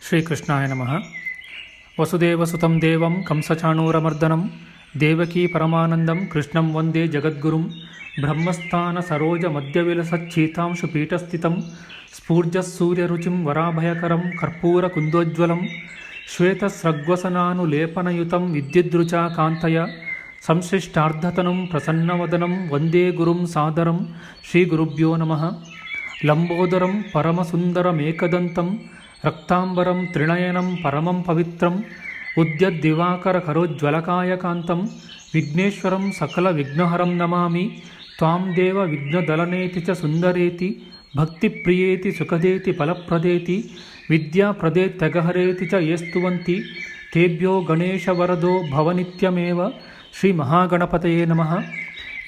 ಶ್ರೀಕೃಷ್ಣಾಯ ನಮಃ. ವಸುದೇವಸುತಂ ದೇವಂ ಕಂಸಚಾಣೂರಮರ್ದನಂ ದೇವಕೀ ಪರಮಾನಂದಂ ಕೃಷ್ಣಂ ವಂದೇ ಜಗದ್ಗುರುಂ. ಬ್ರಹ್ಮಸ್ಥಾನ ಸರೋಜ ಮಧ್ಯವಿಲಸಚ್ಛೀತಾಂಶು ಪೀಠಸ್ಥಿತಂ ಸ್ಫೂರ್ಜಸ್ಸೂರ್ಯರುಚಿಂ ವರಾಭಯಕರಂ ಕರ್ಪೂರ ಕುಂದೋಜ್ವಲಂ ಶ್ವೇತಸ್ರಗ್ವಸನಾನುಲೇಪನಯುತಂ ವಿದ್ಯುದ್ರುಚಾ ಕಾಂತಯ ಸಂಶ್ಲಿಷ್ಟಾರ್ಧತನುಂ ಪ್ರಸನ್ನವದನಂ ವಂದೇ ಗುರುಂ ಸಾದರಂ. ಶ್ರೀಗುರುಭ್ಯೋ ನಮಃ. ಲಂಬೋದರಂ ಪರಮಸುಂದರಮೇಕದಂತಂ ರಕ್ತಾಂಬರಂ ತ್ರಿನಯನಂ ಪರಮಂ ಪವಿತ್ರಂ ಉದ್ಯದ್ದಿವಾಕರ ಕರೋಜ್ವಲಕಾಯಕಾಂತಂ ವಿಘ್ನೇಶ್ವರಂ ಸಕಲ ವಿಘ್ನಹರಂ ನಮಾಮಿ. ತ್ವಾಂ ದೇವ ವಿಘ್ನದಲನೇತಿ ಚ ಸುಂದರೇತಿ ಭಕ್ತಿಪ್ರಿಯೇತಿ ಸುಖದೇತಿ ಫಲಪ್ರದೇತಿ ವಿದ್ಯಾಪ್ರದೇತ್ಯಗಹರೇತಿ ಚ ಯೇಸ್ತುವಂತಿ ತೇಭ್ಯೋ ಗಣೇಶವರದೋ ಭವನಿತ್ಯಮೇವ. ಶ್ರೀ ಮಹಾಗಣಪತಯೇ ನಮಃ.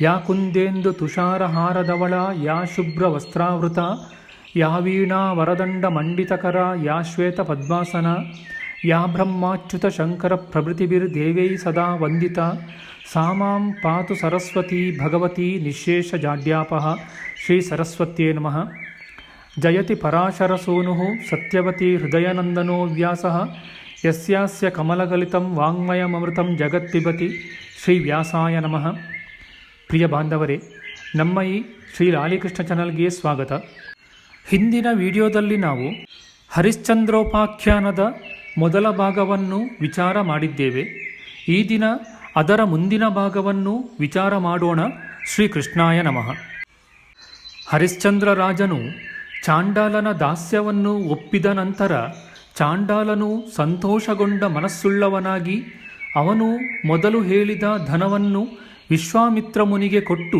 ಯಾ ಕುಂದೇಂದು ತುಷಾರಹಾರಧವಳ ಯಾ ಶುಭ್ರವಸ್ತ್ರಾವೃತ ಯಾ ವೀಣಾ ವರದಂಡ ಮಂಡಿತಕರ ಯಾ ಶ್ವೇತ ಪದ್ಮಾಸನ ಯಾ ಬ್ರಹ್ಮಾಚ್ಯುತ ಶಂಕರ ಪ್ರಭೃತಿಭಿರ್ದೇವೈ ಸದಾ ವಂದಿತ ಸಾ ಮಾಂ ಪಾತು ಸರಸ್ವತಿ ಭಗವತಿ ನಿಶೇಷ ಜಾಡ್ಯಾಪಃ. ಶ್ರೀ ಸರಸ್ವತ್ಯೇ ನಮಃ. ಜಯತಿ ಪರಾಶರಸೂನುಃ ಸತ್ಯವತಿ ಹೃದಯನಂದನೋ ವ್ಯಾಸಃ ಯಸ್ಯಾಸ್ಯ ಕಮಲಗಲಿತಂ ವಾङ्ಮಯಮೃತಂ ಜಗತ್ಪಿಬತಿ. ಶ್ರೀ ವ್ಯಾಸಾಯ ನಮಃ. ಪ್ರಿಯ ಬಾಂಧವರೇ, ನಮ್ಮ ಈ ಶ್ರೀ ಲಾಲಿಕೃಷ್ಣ ಚಾನಲ್ಗೆ ಸ್ವಾಗತ. ಹಿಂದಿನ ವಿಡಿಯೋದಲ್ಲಿ ನಾವು ಹರಿಶ್ಚಂದ್ರೋಪಾಖ್ಯಾನದ ಮೊದಲ ಭಾಗವನ್ನು ವಿಚಾರ ಮಾಡಿದ್ದೇವೆ. ಈ ದಿನ ಅದರ ಮುಂದಿನ ಭಾಗವನ್ನು ವಿಚಾರ ಮಾಡೋಣ. ಶ್ರೀಕೃಷ್ಣಾಯ ನಮಃ. ಹರಿಶ್ಚಂದ್ರ ರಾಜನು ಚಾಂಡಾಲನ ದಾಸ್ಯವನ್ನು ಒಪ್ಪಿದ ನಂತರ ಚಾಂಡಾಲನು ಸಂತೋಷಗೊಂಡ ಮನಸ್ಸುಳ್ಳವನಾಗಿ ಅವನು ಮೊದಲು ಹೇಳಿದ ಧನವನ್ನು ವಿಶ್ವಾಮಿತ್ರ ಮುನಿಗೆ ಕೊಟ್ಟು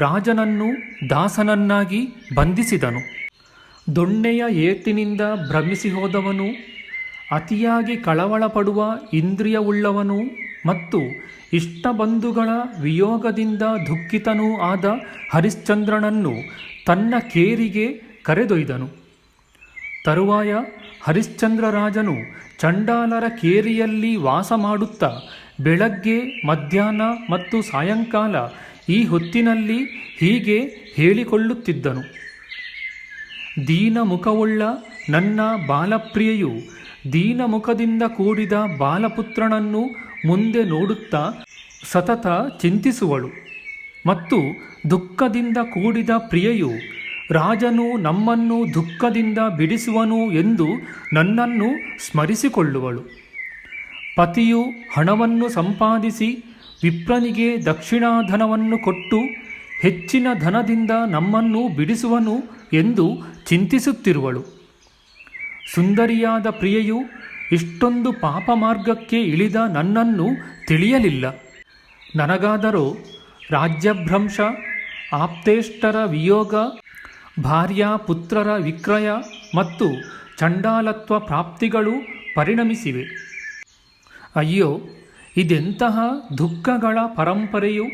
ರಾಜನನ್ನು ದಾಸನನ್ನಾಗಿ ಬಂಧಿಸಿದನು. ದೊಣ್ಣೆಯ ಏತಿನಿಂದ ಭ್ರಮಿಸಿ ಹೋದವನು, ಅತಿಯಾಗಿ ಕಳವಳ ಪಡುವ ಇಂದ್ರಿಯವುಳ್ಳವನು ಮತ್ತು ಇಷ್ಟಬಂಧುಗಳ ವಿಯೋಗದಿಂದ ದುಃಖಿತನೂ ಆದ ಹರಿಶ್ಚಂದ್ರನನ್ನು ತನ್ನ ಕೇರಿಗೆ ಕರೆದೊಯ್ದನು. ತರುವಾಯ ಹರಿಶ್ಚಂದ್ರ ರಾಜನು ಚಂಡಾಲರ ಕೇರಿಯಲ್ಲಿ ವಾಸ ಮಾಡುತ್ತಾ ಬೆಳಗ್ಗೆ ಮಧ್ಯಾಹ್ನ ಮತ್ತು ಸಾಯಂಕಾಲ ಈ ಹೊತ್ತಿನಲ್ಲಿ ಹೀಗೆ ಹೇಳಿಕೊಳ್ಳುತ್ತಿದ್ದನು. ದೀನಮುಖವುಳ್ಳ ನನ್ನ ಬಾಲಪ್ರಿಯೆಯು ದೀನಮುಖದಿಂದ ಕೂಡಿದ ಬಾಲಪುತ್ರನನ್ನು ಮುಂದೆ ನೋಡುತ್ತಾ ಸತತ ಚಿಂತಿಸುವಳು ಮತ್ತು ದುಃಖದಿಂದ ಕೂಡಿದ ಪ್ರಿಯೆಯು ರಾಜನು ನಮ್ಮನ್ನು ದುಃಖದಿಂದ ಬಿಡಿಸುವನು ಎಂದು ನನ್ನನ್ನು ಸ್ಮರಿಸಿಕೊಳ್ಳುವಳು. ಪತಿಯು ಹಣವನ್ನು ಸಂಪಾದಿಸಿ ವಿಪ್ರನಿಗೆ ದಕ್ಷಿಣಾಧನವನ್ನು ಕೊಟ್ಟು ಹೆಚ್ಚಿನ ಧನದಿಂದ ನಮ್ಮನ್ನು ಬಿಡಿಸುವನು ಎಂದು ಚಿಂತಿಸುತ್ತಿರುವಳು. ಸುಂದರಿಯಾದ ಪ್ರಿಯೆಯು ಇಷ್ಟೊಂದು ಪಾಪ ಮಾರ್ಗಕ್ಕೆ ಇಳಿದ ನನ್ನನ್ನು ತಿಳಿಯಲಿಲ್ಲ. ನನಗಾದರೋ ರಾಜ್ಯಭ್ರಂಶ, ಆಪ್ತೇಷ್ಟರ ವಿಯೋಗ, ಭಾರ್ಯ ಪುತ್ರರ ವಿಕ್ರಯ ಮತ್ತು ಚಂಡಾಲತ್ವ ಪ್ರಾಪ್ತಿಗಳು ಪರಿಣಮಿಸಿವೆ. ಅಯ್ಯೋ, ಇದೆಂತಹ ದುಃಖಗಳ ಪರಂಪರೆಯು!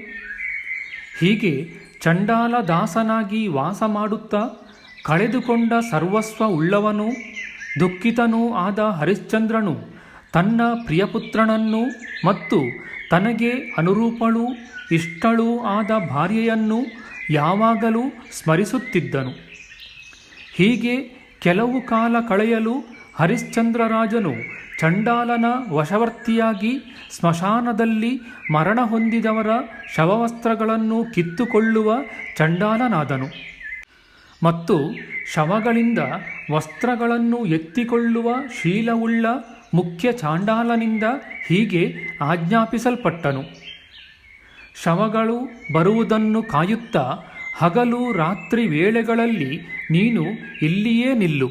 ಹೀಗೆ ಚಂಡಾಲ ದಾಸನಾಗಿ ವಾಸ ಮಾಡುತ್ತಾ ಕಳೆದುಕೊಂಡ ಸರ್ವಸ್ವ ಉಳ್ಳವನು ದುಃಖಿತನೂ ಆದ ಹರಿಶ್ಚಂದ್ರನು ತನ್ನ ಪ್ರಿಯಪುತ್ರನನ್ನು ಮತ್ತು ತನಗೆ ಅನುರೂಪಳೂ ಇಷ್ಟಳೂ ಆದ ಭಾರ್ಯೆಯನ್ನು ಯಾವಾಗಲೂ ಸ್ಮರಿಸುತ್ತಿದ್ದನು. ಹೀಗೆ ಕೆಲವು ಕಾಲ ಕಳೆಯಲು ಹರಿಶ್ಚಂದ್ರ ರಾಜನು ಚಂಡಾಲನ ವಶವರ್ತಿಯಾಗಿ ಸ್ಮಶಾನದಲ್ಲಿ ಮರಣ ಹೊಂದಿದವರ ಶವವಸ್ತ್ರಗಳನ್ನು ಕಿತ್ತುಕೊಳ್ಳುವ ಚಂಡಾಲನಾದನು ಮತ್ತು ಶವಗಳಿಂದ ವಸ್ತ್ರಗಳನ್ನು ಎತ್ತಿಕೊಳ್ಳುವ ಶೀಲವುಳ್ಳ ಮುಖ್ಯ ಚಾಂಡಾಲನಿಂದ ಹೀಗೆ ಆಜ್ಞಾಪಿಸಲ್ಪಟ್ಟನು. ಶವಗಳು ಬರುವುದನ್ನು ಕಾಯುತ್ತಾ ಹಗಲು ರಾತ್ರಿ ವೇಳೆಗಳಲ್ಲಿ ನೀನು ಇಲ್ಲಿಯೇ ನಿಲ್ಲು.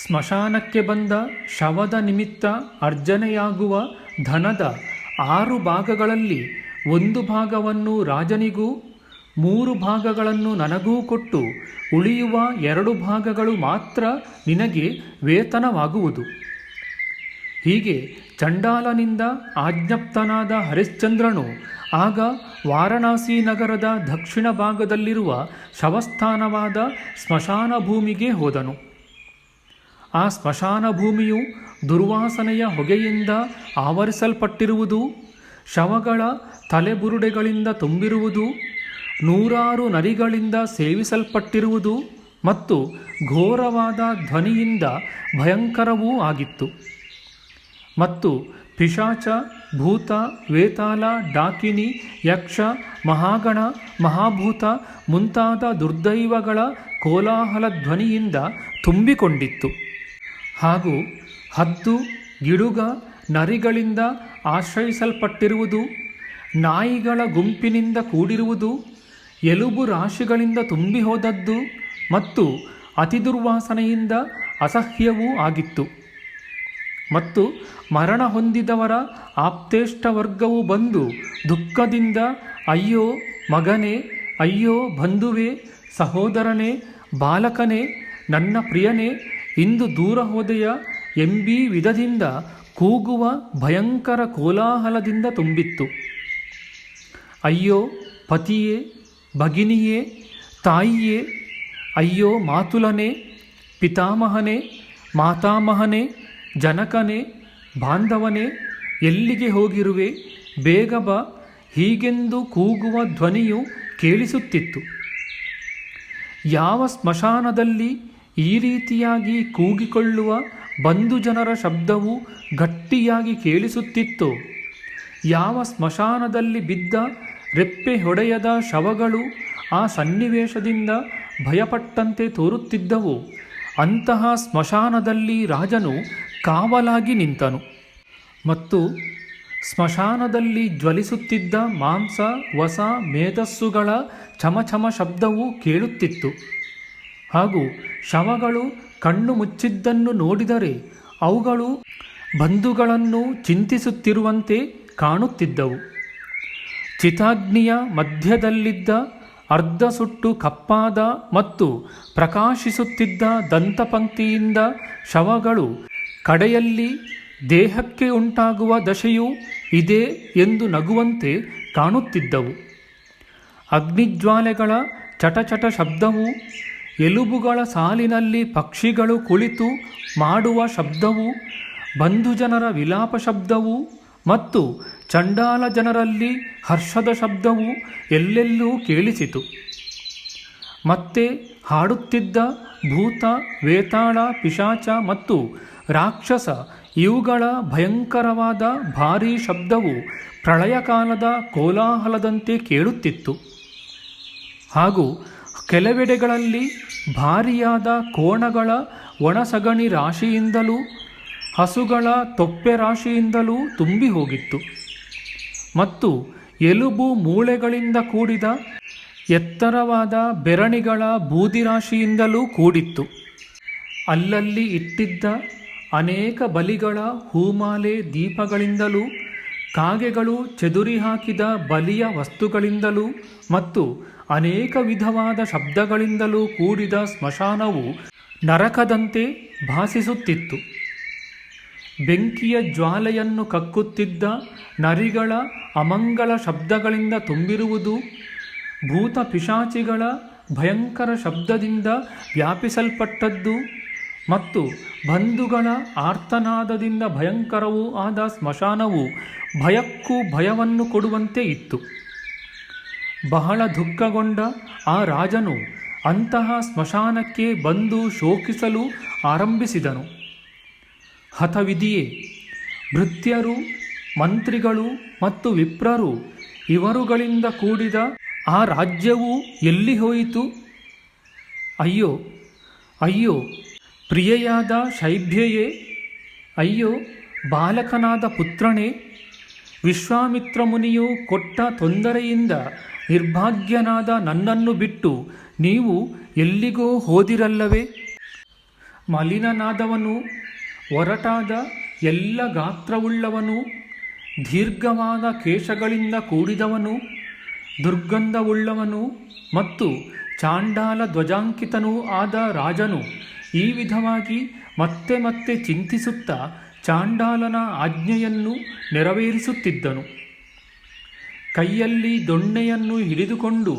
ಸ್ಮಶಾನಕ್ಕೆ ಬಂದ ಶವದ ನಿಮಿತ್ತ ಅರ್ಜನೆಯಾಗುವ ಧನದ 6 ಭಾಗಗಳಲ್ಲಿ 1 ಭಾಗವನ್ನು ರಾಜನಿಗೂ 3 ಭಾಗಗಳನ್ನು ನನಗೂ ಕೊಟ್ಟು ಉಳಿಯುವ 2 ಭಾಗಗಳು ಮಾತ್ರ ನಿನಗೆ ವೇತನವಾಗುವುದು. ಹೀಗೆ ಚಂಡಾಲನಿಂದ ಆಜ್ಞಪ್ತನಾದ ಹರಿಶ್ಚಂದ್ರನು ಆಗ ವಾರಣಾಸಿ ನಗರದ ದಕ್ಷಿಣ ಭಾಗದಲ್ಲಿರುವ ಶವಸ್ಥಾನವಾದ ಸ್ಮಶಾನ ಭೂಮಿಗೆ ಹೋದನು. ಆ ಸ್ಮಶಾನ ಭೂಮಿಯು ದುರ್ವಾಸನೆಯ ಹೊಗೆಯಿಂದ ಆವರಿಸಲ್ಪಟ್ಟಿರುವುದು, ಶವಗಳ ತಲೆಬುರುಡೆಗಳಿಂದ ತುಂಬಿರುವುದು, 100 ನರಿಗಳಿಂದ ಸೇವಿಸಲ್ಪಟ್ಟಿರುವುದು ಮತ್ತು ಘೋರವಾದ ಧ್ವನಿಯಿಂದ ಭಯಂಕರವೂ ಆಗಿತ್ತು. ಮತ್ತು ಪಿಶಾಚ, ಭೂತ, ವೇತಾಳ, ಡಾಕಿನಿ, ಯಕ್ಷ, ಮಹಾಗಣ, ಮಹಾಭೂತ ಮುಂತಾದ ದುರ್ದೈವಗಳ ಕೋಲಾಹಲ ಧ್ವನಿಯಿಂದ ತುಂಬಿಕೊಂಡಿತ್ತು. ಹಾಗೂ ಹದ್ದು, ಗಿಡುಗ, ನರಿಗಳಿಂದ ಆಶ್ರಯಿಸಲ್ಪಟ್ಟಿರುವುದು, ನಾಯಿಗಳ ಗುಂಪಿನಿಂದ ಕೂಡಿರುವುದು, ಎಲುಬು ರಾಶಿಗಳಿಂದ ತುಂಬಿ ಹೋದದ್ದು ಮತ್ತು ಅತಿ ದುರ್ವಾಸನೆಯಿಂದ ಅಸಹ್ಯವೂ ಆಗಿತ್ತು. ಮತ್ತು ಮರಣ ಹೊಂದಿದವರ ಆಪ್ತೇಷ್ಟ ವರ್ಗವು ಬಂದು ದುಃಖದಿಂದ, ಅಯ್ಯೋ ಮಗನೇ, ಅಯ್ಯೋ ಬಂಧುವೇ, ಸಹೋದರನೇ, ಬಾಲಕನೇ, ನನ್ನ ಪ್ರಿಯನೇ, ಇಂದು ದೂರ ಹೋದೆಯ ಎಂಬೀ ವಿಧದಿಂದ ಕೂಗುವ ಭಯಂಕರ ಕೋಲಾಹಲದಿಂದ ತುಂಬಿತ್ತು. ಅಯ್ಯೋ ಪತಿಯೇ, ಭಗಿನಿಯೇ, ತಾಯಿಯೇ, ಅಯ್ಯೋ ಮಾತುಲನೇ, ಪಿತಾಮಹನೇ, ಮಾತಾಮಹನೇ, ಜನಕನೇ, ಬಾಂಧವನೇ, ಎಲ್ಲಿಗೆ ಹೋಗಿರುವೆ, ಬೇಗ ಬಾ, ಹೀಗೆಂದು ಕೂಗುವ ಧ್ವನಿಯು ಕೇಳಿಸುತ್ತಿತ್ತು. ಯಾವ ಸ್ಮಶಾನದಲ್ಲಿ ಈ ರೀತಿಯಾಗಿ ಕೂಗಿಕೊಳ್ಳುವ ಬಂಧು ಜನರ ಶಬ್ದವು ಗಟ್ಟಿಯಾಗಿ ಕೇಳಿಸುತ್ತಿತ್ತೋ, ಯಾವ ಸ್ಮಶಾನದಲ್ಲಿ ಬಿದ್ದ ರೆಪ್ಪೆ ಹೊಡೆಯದ ಶವಗಳು ಆ ಸನ್ನಿವೇಶದಿಂದ ಭಯಪಟ್ಟಂತೆ ತೋರುತ್ತಿದ್ದವೋ, ಅಂತಹ ಸ್ಮಶಾನದಲ್ಲಿ ರಾಜನು ಕಾವಲಾಗಿ ನಿಂತನು. ಮತ್ತು ಸ್ಮಶಾನದಲ್ಲಿ ಜ್ವಲಿಸುತ್ತಿದ್ದ ಮಾಂಸ, ವಸ, ಮೇಧಸ್ಸುಗಳ ಚಮಚಮ ಶಬ್ದವೂ ಕೇಳುತ್ತಿತ್ತು. ಹಾಗೂ ಶವಗಳು ಕಣ್ಣು ಮುಚ್ಚಿದ್ದನ್ನು ನೋಡಿದರೆ ಅವುಗಳು ಬಂಧುಗಳನ್ನು ಚಿಂತಿಸುತ್ತಿರುವಂತೆ ಕಾಣುತ್ತಿದ್ದವು. ಚಿತಾಗ್ನಿಯ ಮಧ್ಯದಲ್ಲಿದ್ದ ಅರ್ಧ ಸುಟ್ಟು ಕಪ್ಪಾದ ಮತ್ತು ಪ್ರಕಾಶಿಸುತ್ತಿದ್ದ ದಂತಪಂಕ್ತಿಯಿಂದ ಶವಗಳು ಕಡೆಯಲ್ಲಿ ದೇಹಕ್ಕೆ ಉಂಟಾಗುವ ದಶೆಯೂ ಇದೆ ಎಂದು ನಗುವಂತೆ ಕಾಣುತ್ತಿದ್ದವು. ಅಗ್ನಿಜ್ವಾಲೆಗಳ ಚಟಚಟ ಶಬ್ದವೂ, ಎಲುಬುಗಳ ಸಾಲಿನಲ್ಲಿ ಪಕ್ಷಿಗಳು ಕುಳಿತು ಮಾಡುವ ಶಬ್ದವೂ, ಬಂಧುಜನರ ವಿಲಾಪ ಶಬ್ದವೂ ಮತ್ತು ಚಂಡಾಲ ಜನರಲ್ಲಿ ಹರ್ಷದ ಶಬ್ದವೂ ಎಲ್ಲೆಲ್ಲೂ ಕೇಳಿಸಿತು. ಮತ್ತೆ ಹಾಡುತ್ತಿದ್ದ ಭೂತ, ವೇತಾಳ, ಪಿಶಾಚ ಮತ್ತು ರಾಕ್ಷಸ ಇವುಗಳ ಭಯಂಕರವಾದ ಭಾರೀ ಶಬ್ದವು ಪ್ರಳಯ ಕಾಲದ ಕೋಲಾಹಲದಂತೆ ಕೇಳುತ್ತಿತ್ತು. ಹಾಗೂ ಕೆಲವೆಡೆಗಳಲ್ಲಿ ಭಾರಿಯಾದ ಕೋಣಗಳ ಒಣಸಗಣಿ ರಾಶಿಯಿಂದಲೂ ಹಸುಗಳ ತೊಪ್ಪೆ ರಾಶಿಯಿಂದಲೂ ತುಂಬಿ ಹೋಗಿತ್ತು. ಮತ್ತು ಎಲುಬು ಮೂಳೆಗಳಿಂದ ಕೂಡಿದ ಎತ್ತರವಾದ ಬೆರಣಿಗಳ ಬೂದಿರಾಶಿಯಿಂದಲೂ ಕೂಡಿತ್ತು. ಅಲ್ಲಲ್ಲಿ ಇಟ್ಟಿದ್ದ ಅನೇಕ ಬಲಿಗಳ ಹೂಮಾಲೆ ದೀಪಗಳಿಂದಲೂ, ಕಾಗೆಗಳು ಚೆದುರಿ ಹಾಕಿದ ಬಲಿಯ ವಸ್ತುಗಳಿಂದಲೂ ಮತ್ತು ಅನೇಕ ವಿಧವಾದ ಶಬ್ದಗಳಿಂದಲೂ ಕೂಡಿದ ಸ್ಮಶಾನವು ನರಕದಂತೆ ಭಾಸಿಸುತ್ತಿತ್ತು. ಬೆಂಕಿಯ ಜ್ವಾಲೆಯನ್ನು ಕಕ್ಕುತ್ತಿದ್ದ ನರಿಗಳ ಅಮಂಗಳ ಶಬ್ದಗಳಿಂದ ತುಂಬಿರುವುದು, ಭೂತ ಪಿಶಾಚಿಗಳ ಭಯಂಕರ ಶಬ್ದದಿಂದ ವ್ಯಾಪಿಸಲ್ಪಟ್ಟದ್ದು ಮತ್ತು ಬಂಧುಗಳ ಆರ್ತನಾದದಿಂದ ಭಯಂಕರವೂ ಆದ ಸ್ಮಶಾನವು ಭಯಕ್ಕೂ ಭಯವನ್ನು ಕೊಡುವಂತೆ ಇತ್ತು. ಬಹಳ ದುಃಖಗೊಂಡ ಆ ರಾಜನು ಅಂತಹ ಸ್ಮಶಾನಕ್ಕೆ ಬಂದು ಶೋಕಿಸಲು ಆರಂಭಿಸಿದನು. ಹತವಿಧಿಯೇ, ಭೃತ್ಯರು, ಮಂತ್ರಿಗಳು ಮತ್ತು ವಿಪ್ರರು ಇವರುಗಳಿಂದ ಕೂಡಿದ ಆ ರಾಜ್ಯವು ಎಲ್ಲಿ ಹೋಯಿತು? ಅಯ್ಯೋ ಅಯ್ಯೋ ಪ್ರಿಯೆಯಾದ ಶೈಬ್ಯೆಯೇ, ಅಯ್ಯೋ ಬಾಲಕನಾದ ಪುತ್ರನೇ, ವಿಶ್ವಾಮಿತ್ರ ಮುನಿಯು ಕೊಟ್ಟ ತೊಂದರೆಯಿಂದ ನಿರ್ಭಾಗ್ಯನಾದ ನನ್ನನ್ನು ಬಿಟ್ಟು ನೀವು ಎಲ್ಲಿಗೋ ಹೋದಿರಲ್ಲವೇ? ಮಲಿನನಾದವನು, ಒರಟಾದ ಎಲ್ಲ ಗಾತ್ರವುಳ್ಳವನು, ದೀರ್ಘವಾದ ಕೇಶಗಳಿಂದ ಕೂಡಿದವನು, ದುರ್ಗಂಧವುಳ್ಳವನು ಮತ್ತು ಚಾಂಡಾಲ ಧ್ವಜಾಂಕಿತನೂ ಆದ ರಾಜನು ಈ ವಿಧವಾಗಿ ಮತ್ತೆ ಮತ್ತೆ ಚಿಂತಿಸುತ್ತಾ ಚಾಂಡಾಲನ ಆಜ್ಞೆಯನ್ನು ನೆರವೇರಿಸುತ್ತಿದ್ದನು. ಕೈಯಲ್ಲಿ ದೊಣ್ಣೆಯನ್ನು ಹಿಡಿದುಕೊಂಡು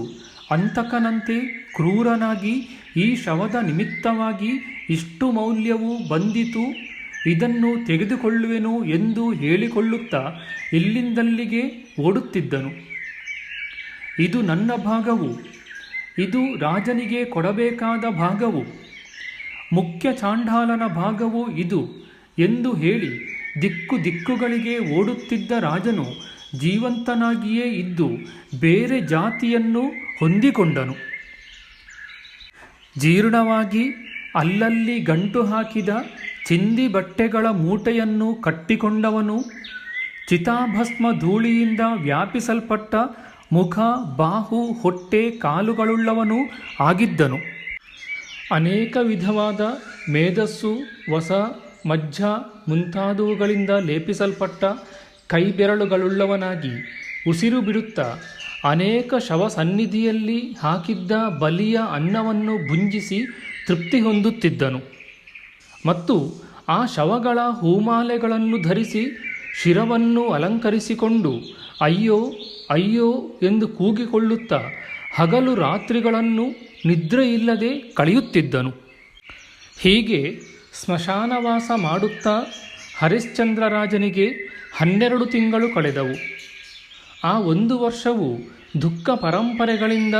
ಅಂತಕನಂತೆ ಕ್ರೂರನಾಗಿ, ಈ ಶವದ ನಿಮಿತ್ತವಾಗಿ ಇಷ್ಟು ಮೌಲ್ಯವು ಬಂದಿತು, ಇದನ್ನು ತೆಗೆದುಕೊಳ್ಳುವೆನು ಎಂದು ಹೇಳಿಕೊಳ್ಳುತ್ತಾ ಇಲ್ಲಿಂದಲ್ಲಿಗೆ ಓಡುತ್ತಿದ್ದನು. ಇದು ನನ್ನ ಭಾಗವು, ಇದು ರಾಜನಿಗೆ ಕೊಡಬೇಕಾದ ಭಾಗವು, ಮುಖ್ಯ ಚಾಂಡಾಲನ ಭಾಗವು ಇದು ಎಂದು ಹೇಳಿ ದಿಕ್ಕು ದಿಕ್ಕುಗಳಿಗೆ ಓಡುತ್ತಿದ್ದ ರಾಜನು ಜೀವಂತನಾಗಿಯೇ ಇದ್ದು ಬೇರೆ ಜಾತಿಯನ್ನು ಹೊಂದಿಕೊಂಡನು. ಜೀರ್ಣವಾಗಿ ಅಲ್ಲಲ್ಲಿ ಗಂಟು ಹಾಕಿದ ಚಿಂದಿ ಬಟ್ಟೆಗಳ ಮೂಟೆಯನ್ನು ಕಟ್ಟಿಕೊಂಡವನು, ಚಿತಾಭಸ್ಮ ಧೂಳಿಯಿಂದ ವ್ಯಾಪಿಸಲ್ಪಟ್ಟ ಮುಖ, ಬಾಹು, ಹೊಟ್ಟೆ, ಕಾಲುಗಳುಳ್ಳವನೂ ಆಗಿದ್ದನು. ಅನೇಕ ವಿಧವಾದ ಮೇಧಸ್ಸು, ವಸ, ಮಜ್ಜ ಮುಂತಾದವುಗಳಿಂದ ಲೇಪಿಸಲ್ಪಟ್ಟ ಕೈಬೆರಳುಗಳುಳ್ಳವನಾಗಿ ಉಸಿರು ಬಿಡುತ್ತಾ ಅನೇಕ ಶವ ಸನ್ನಿಧಿಯಲ್ಲಿ ಹಾಕಿದ್ದ ಬಲಿಯ ಅನ್ನವನ್ನು ಭುಂಜಿಸಿ ತೃಪ್ತಿ ಹೊಂದುತ್ತಿದ್ದನು. ಮತ್ತು ಆ ಶವಗಳ ಹೂಮಾಲೆಗಳನ್ನು ಧರಿಸಿ ಶಿರವನ್ನು ಅಲಂಕರಿಸಿಕೊಂಡು ಅಯ್ಯೋ ಅಯ್ಯೋ ಎಂದು ಕೂಗಿಕೊಳ್ಳುತ್ತಾ ಹಗಲು ರಾತ್ರಿಗಳನ್ನು ನಿದ್ರೆಯಿಲ್ಲದೆ ಕಳೆಯುತ್ತಿದ್ದನು. ಹೀಗೆ ಸ್ಮಶಾನವಾಸ ಮಾಡುತ್ತಾ ಹರಿಶ್ಚಂದ್ರ ರಾಜನಿಗೆ 12 ತಿಂಗಳು ಕಳೆದವು. ಆ 1 ವರ್ಷವು ದುಃಖ ಪರಂಪರೆಗಳಿಂದ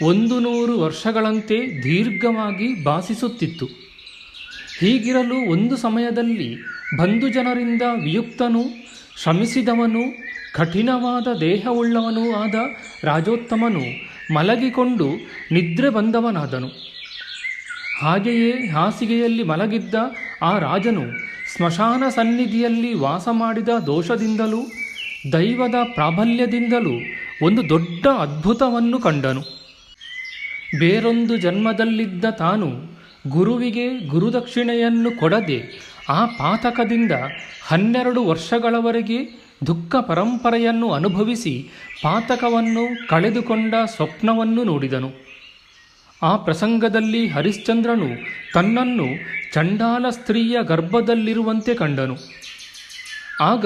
100 ವರ್ಷಗಳಂತೆ ದೀರ್ಘವಾಗಿ ಭಾಸಿಸುತ್ತಿತ್ತು. ಹೀಗಿರಲು ಒಂದು ಸಮಯದಲ್ಲಿ ಬಂಧುಜನರಿಂದ ವಿಯುಕ್ತನೂ ಶ್ರಮಿಸಿದವನು ಕಠಿಣವಾದ ದೇಹವುಳ್ಳವನೂ ಆದ ರಾಜೋತ್ತಮನು ಮಲಗಿಕೊಂಡು ನಿದ್ರೆ ಬಂದವನಾದನು. ಹಾಗೆಯೇ ಹಾಸಿಗೆಯಲ್ಲಿ ಮಲಗಿದ್ದ ಆ ರಾಜನು ಸ್ಮಶಾನ ಸನ್ನಿಧಿಯಲ್ಲಿ ವಾಸ ಮಾಡಿದ ದೋಷದಿಂದಲೂ ದೈವದ ಪ್ರಾಬಲ್ಯದಿಂದಲೂ ಒಂದು ದೊಡ್ಡ ಅದ್ಭುತವನ್ನು ಕಂಡನು. ಬೇರೊಂದು ಜನ್ಮದಲ್ಲಿದ್ದ ತಾನು ಗುರುವಿಗೆ ಗುರುದಕ್ಷಿಣೆಯನ್ನು ಕೊಡದೆ ಆ ಪಾತಕದಿಂದ 12 ವರ್ಷಗಳವರೆಗೆ ದುಃಖ ಪರಂಪರೆಯನ್ನು ಅನುಭವಿಸಿ ಪಾತಕವನ್ನು ಕಳೆದುಕೊಂಡ ಸ್ವಪ್ನವನ್ನು ನೋಡಿದನು. ಆ ಪ್ರಸಂಗದಲ್ಲಿ ಹರಿಶ್ಚಂದ್ರನು ತನ್ನನ್ನು ಚಂಡಾಲ ಸ್ತ್ರೀಯ ಗರ್ಭದಲ್ಲಿರುವಂತೆ ಕಂಡನು. ಆಗ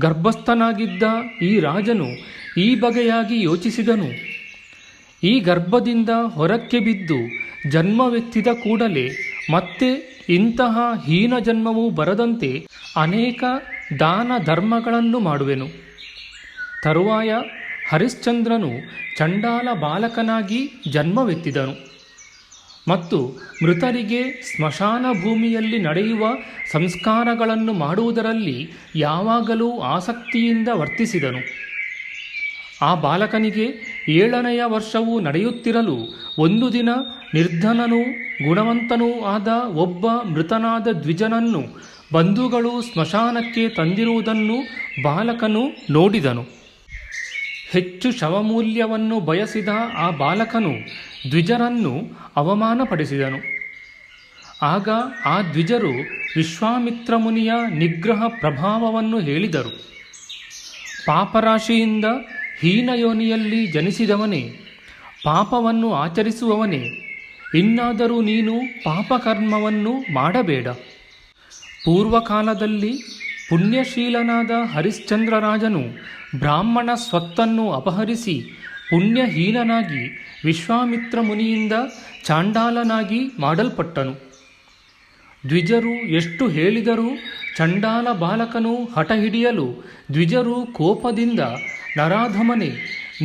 ಗರ್ಭಸ್ಥನಾಗಿದ್ದ ಈ ರಾಜನು ಈ ಬಗೆಯಾಗಿ ಯೋಚಿಸಿದನು. ಈ ಗರ್ಭದಿಂದ ಹೊರಕ್ಕೆ ಬಿದ್ದು ಜನ್ಮವೆತ್ತಿದ ಕೂಡಲೇ ಮತ್ತೆ ಇಂತಹ ಹೀನ ಜನ್ಮವು ಬರದಂತೆ ಅನೇಕ ದಾನ ಧರ್ಮಗಳನ್ನು ಮಾಡುವೆನು. ತರುವಾಯ ಹರಿಶ್ಚಂದ್ರನು ಚಂಡಾಲ ಬಾಲಕನಾಗಿ ಜನ್ಮವೆತ್ತಿದನು ಮತ್ತು ಮೃತರಿಗೆ ಸ್ಮಶಾನ ಭೂಮಿಯಲ್ಲಿ ನಡೆಯುವ ಸಂಸ್ಕಾರಗಳನ್ನು ಮಾಡುವುದರಲ್ಲಿ ಯಾವಾಗಲೂ ಆಸಕ್ತಿಯಿಂದ ವರ್ತಿಸಿದನು. ಆ ಬಾಲಕನಿಗೆ 7ನೆಯ ವರ್ಷವು ನಡೆಯುತ್ತಿರಲು ಒಂದು ದಿನ ನಿರ್ಧನನೂ ಗುಣವಂತನೂ ಆದ ಒಬ್ಬ ಮೃತನಾದ ದ್ವಿಜನನ್ನು ಬಂಧುಗಳು ಸ್ಮಶಾನಕ್ಕೆ ತಂದಿರುವುದನ್ನು ಬಾಲಕನು ನೋಡಿದನು. ಹೆಚ್ಚು ಶವಮೂಲ್ಯವನ್ನು ಬಯಸಿದ ಆ ಬಾಲಕನು ದ್ವಿಜರನ್ನು ಅವಮಾನಪಡಿಸಿದನು. ಆಗ ಆ ದ್ವಿಜರು ವಿಶ್ವಾಮಿತ್ರ ಮುನಿಯ ನಿಗ್ರಹ ಪ್ರಭಾವವನ್ನು ಹೇಳಿದರು. ಪಾಪರಾಶಿಯಿಂದ ಹೀನಯೋನಿಯಲ್ಲಿ ಜನಿಸಿದವನೇ, ಪಾಪವನ್ನು ಆಚರಿಸುವವನೇ, ಇನ್ನಾದರೂ ನೀನು ಪಾಪಕರ್ಮವನ್ನು ಮಾಡಬೇಡ. ಪೂರ್ವಕಾಲದಲ್ಲಿ ಪುಣ್ಯಶೀಲನಾದ ಹರಿಶ್ಚಂದ್ರ ರಾಜನು ಬ್ರಾಹ್ಮಣ ಸ್ವತ್ತನ್ನು ಅಪಹರಿಸಿ ಪುಣ್ಯಹೀನನಾಗಿ ವಿಶ್ವಾಮಿತ್ರ ಮುನಿಯಿಂದ ಚಾಂಡಾಲನಾಗಿ ಮಾಡಲ್ಪಟ್ಟನು. ದ್ವಿಜರು ಎಷ್ಟು ಹೇಳಿದರೂ ಚಂಡಾಲ ಬಾಲಕನು ಹಠ ಹಿಡಿಯಲು ದ್ವಿಜರು ಕೋಪದಿಂದ ನರಾಧಮನೆ,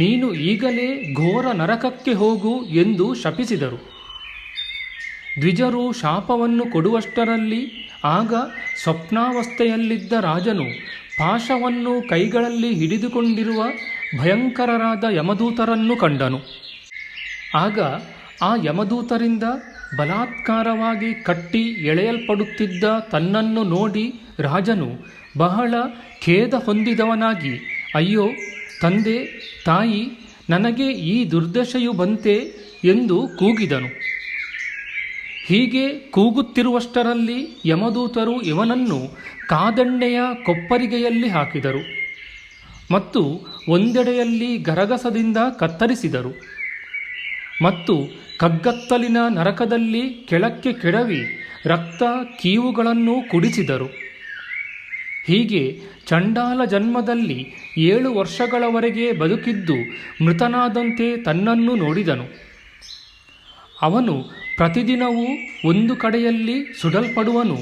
ನೀನು ಈಗಲೇ ಘೋರ ನರಕಕ್ಕೆ ಹೋಗು ಎಂದು ಶಪಿಸಿದರು. ದ್ವಿಜರು ಶಾಪವನ್ನು ಕೊಡುವಷ್ಟರಲ್ಲಿ ಆಗ ಸ್ವಪ್ನಾವಸ್ಥೆಯಲ್ಲಿದ್ದ ರಾಜನು ಪಾಶವನ್ನು ಕೈಗಳಲ್ಲಿ ಹಿಡಿದುಕೊಂಡಿರುವ ಭಯಂಕರರಾದ ಯಮದೂತರನ್ನು ಕಂಡನು. ಆಗ ಆ ಯಮದೂತರಿಂದ ಬಲಾತ್ಕಾರವಾಗಿ ಕಟ್ಟಿ ಎಳೆಯಲ್ಪಡುತ್ತಿದ್ದ ತನ್ನನ್ನು ನೋಡಿ ರಾಜನು ಬಹಳ ಖೇದ ಹೊಂದಿದವನಾಗಿ, ಅಯ್ಯೋ ತಂದೆ ತಾಯಿ, ನನಗೆ ಈ ದುರ್ದಶೆಯು ಬಂತೆ ಎಂದು ಕೂಗಿದನು. ಹೀಗೆ ಕೂಗುತ್ತಿರುವಷ್ಟರಲ್ಲಿ ಯಮದೂತರು ಇವನನ್ನು ಕಾದಣ್ಣೆಯ ಕೊಪ್ಪರಿಗೆಯಲ್ಲಿ ಹಾಕಿದರು ಮತ್ತು ಒಂದೆಡೆಯಲ್ಲಿ ಗರಗಸದಿಂದ ಕತ್ತರಿಸಿದರು ಮತ್ತು ಕಗ್ಗತ್ತಲಿನ ನರಕದಲ್ಲಿ ಕೆಳಕ್ಕೆ ಕೆಡವಿ ರಕ್ತ ಕೀವುಗಳನ್ನು ಕುಡಿಸಿದರು. ಹೀಗೆ ಚಂಡಾಲ ಜನ್ಮದಲ್ಲಿ 7 ವರ್ಷಗಳವರೆಗೆ ಬದುಕಿದ್ದು ಮೃತನಾದಂತೆ ತನ್ನನ್ನು ನೋಡಿದನು. ಅವನು ಪ್ರತಿದಿನವೂ ಒಂದು ಕಡೆಯಲ್ಲಿ ಸುಡಲ್ಪಡುವನು,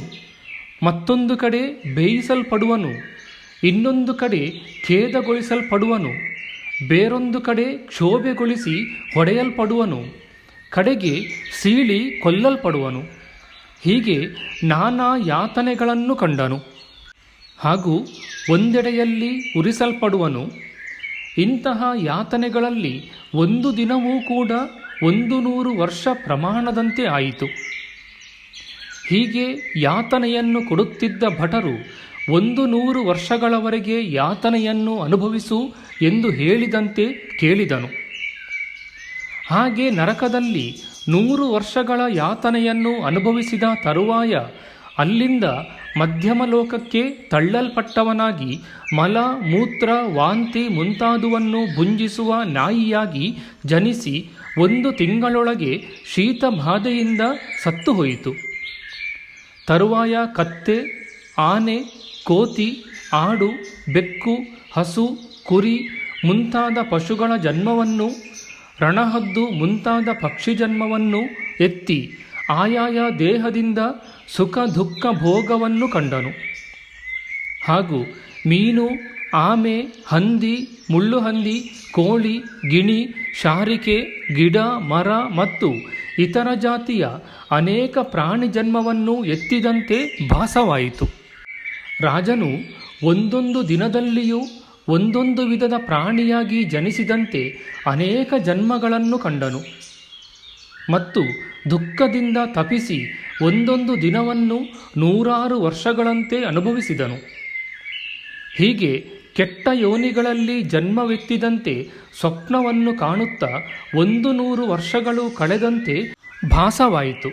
ಮತ್ತೊಂದು ಕಡೆ ಬೇಯಿಸಲ್ಪಡುವನು, ಇನ್ನೊಂದು ಕಡೆ ಖೇದಗೊಳಿಸಲ್ಪಡುವನು, ಬೇರೊಂದು ಕಡೆ ಕ್ಷೋಭೆಗೊಳಿಸಿ ಹೊಡೆಯಲ್ಪಡುವನು ಕಡೆಗೆ ಸೀಳಿ ಕೊಲ್ಲಲ್ಪಡುವನು. ಹೀಗೆ ನಾನಾ ಯಾತನೆಗಳನ್ನು ಕಂಡನು. ಹಾಗೂ ಒಂದೆಡೆಯಲ್ಲಿ ಉರಿಸಲ್ಪಡುವನು. ಇಂತಹ ಯಾತನೆಗಳಲ್ಲಿ ಒಂದು ದಿನವೂ ಕೂಡ 100 ವರ್ಷ ಪ್ರಮಾಣದಂತೆ ಆಯಿತು. ಹೀಗೆ ಯಾತನೆಯನ್ನು ಕೊಡುತ್ತಿದ್ದ ಭಟರು 100 ವರ್ಷಗಳವರೆಗೆ ಯಾತನೆಯನ್ನು ಅನುಭವಿಸು ಎಂದು ಹೇಳಿದಂತೆ ಕೇಳಿದನು. ಹಾಗೆ ನರಕದಲ್ಲಿ 100 ವರ್ಷಗಳ ಯಾತನೆಯನ್ನು ಅನುಭವಿಸಿದ ತರುವಾಯ ಅಲ್ಲಿಂದ ಮಧ್ಯಮ ಲೋಕಕ್ಕೆ ತಳ್ಳಲ್ಪಟ್ಟವನಾಗಿ ಮಲ, ಮೂತ್ರ, ವಾಂತಿ ಮುಂತಾದುವನ್ನು ಭುಂಜಿಸುವ ನಾಯಿಯಾಗಿ ಜನಿಸಿ 1 ತಿಂಗಳೊಳಗೆ ಶೀತ ಬಾಧೆಯಿಂದ ಸತ್ತು ಹೋಯಿತು. ತರುವಾಯ ಕತ್ತೆ, ಆನೆ, ಕೋತಿ, ಆಡು, ಬೆಕ್ಕು, ಹಸು, ಕುರಿ ಮುಂತಾದ ಪಶುಗಳ ಜನ್ಮವನ್ನು, ರಣಹದ್ದು ಮುಂತಾದ ಪಕ್ಷಿ ಜನ್ಮವನ್ನು ಎತ್ತಿ ಆಯಾಯ ದೇಹದಿಂದ ಸುಖ ದುಃಖ ಭೋಗವನ್ನು ಕಂಡನು. ಹಾಗೂ ಮೀನು, ಆಮೆ, ಹಂದಿ, ಮುಳ್ಳುಹಂದಿ, ಕೋಳಿ, ಗಿಣಿ, ಶಾರಿಕೆ, ಗಿಡ, ಮರ ಮತ್ತು ಇತರ ಜಾತಿಯ ಅನೇಕ ಪ್ರಾಣಿ ಜನ್ಮವನ್ನು ಎತ್ತಿದಂತೆ ಭಾಸವಾಯಿತು. ರಾಜನು ಒಂದೊಂದು ದಿನದಲ್ಲಿಯೂ ಒಂದೊಂದು ವಿಧದ ಪ್ರಾಣಿಯಾಗಿ ಜನಿಸಿದಂತೆ ಅನೇಕ ಜನ್ಮಗಳನ್ನು ಕಂಡನು ಮತ್ತು ದುಃಖದಿಂದ ತಪಿಸಿ ಒಂದೊಂದು ದಿನವನ್ನು 100 ವರ್ಷಗಳಂತೆ ಅನುಭವಿಸಿದನು. ಹೀಗೆ ಕೆಟ್ಟ ಯೋನಿಗಳಲ್ಲಿ ಜನ್ಮವೆತ್ತಿದಂತೆ ಸ್ವಪ್ನವನ್ನು ಕಾಣುತ್ತಾ 100 ವರ್ಷಗಳು ಕಳೆದಂತೆ ಭಾಸವಾಯಿತು.